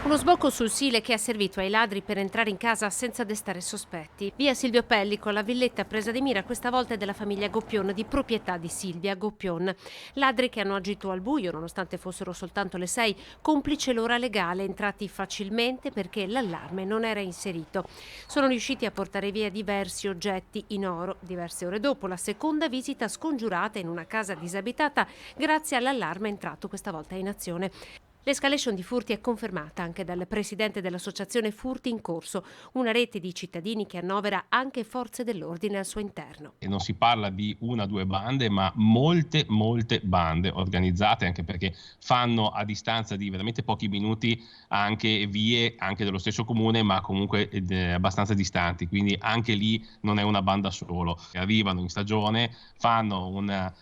Uno sbocco sul Sile che ha servito ai ladri per entrare in casa senza destare sospetti. Via Silvio Pellico, la villetta presa di mira questa volta è della famiglia Goppion, di proprietà di Silvia Goppion. Ladri che hanno agito al buio, nonostante fossero soltanto le 6, complice l'ora legale, entrati facilmente perché l'allarme non era inserito. Sono riusciti a portare via diversi oggetti in oro. Diverse ore dopo, la seconda visita scongiurata in una casa disabitata grazie all'allarme entrato questa volta in azione. L'escalation di furti è confermata anche dal presidente dell'associazione Furti in Corso, una rete di cittadini che annovera anche forze dell'ordine al suo interno. E non si parla di una o due bande, ma molte bande organizzate, anche perché fanno a distanza di veramente pochi minuti anche vie anche dello stesso comune, ma comunque abbastanza distanti, quindi anche lì non è una banda solo. Arrivano in stagione, fanno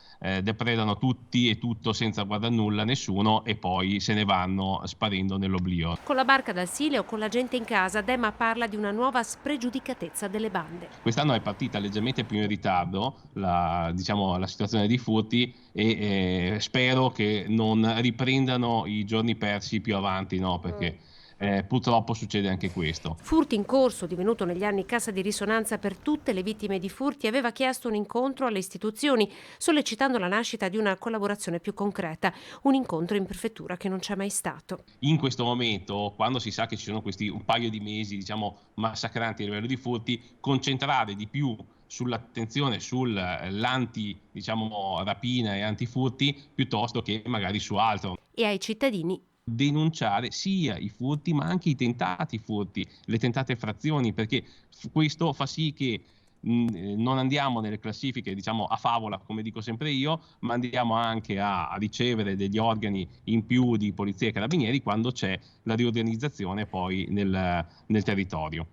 depredano tutti e tutto senza guardare nulla a nessuno e poi se ne vanno sparendo nell'oblio. Con la barca dal Sile o con la gente in casa, Dema parla di una nuova spregiudicatezza delle bande. Quest'anno è partita leggermente più in ritardo la situazione dei furti e spero che non riprendano i giorni persi più avanti, no, perché purtroppo succede anche questo. Furti in Corso, divenuto negli anni cassa di risonanza per tutte le vittime di furti, aveva chiesto un incontro alle istituzioni, sollecitando la nascita di una collaborazione più concreta, un incontro in prefettura che non c'è mai stato. In questo momento, quando si sa che ci sono questi un paio di mesi, diciamo, massacranti a livello di furti, concentrare di più sull'attenzione sull'anti, diciamo, rapina e antifurti piuttosto che magari su altro. E ai cittadini Denunciare sia i furti, ma anche i tentati furti, le tentate frazioni, perché questo fa sì che non andiamo nelle classifiche, diciamo, a favola, come dico sempre io, ma andiamo anche a ricevere degli organi in più di polizia e carabinieri quando c'è la riorganizzazione poi nel territorio.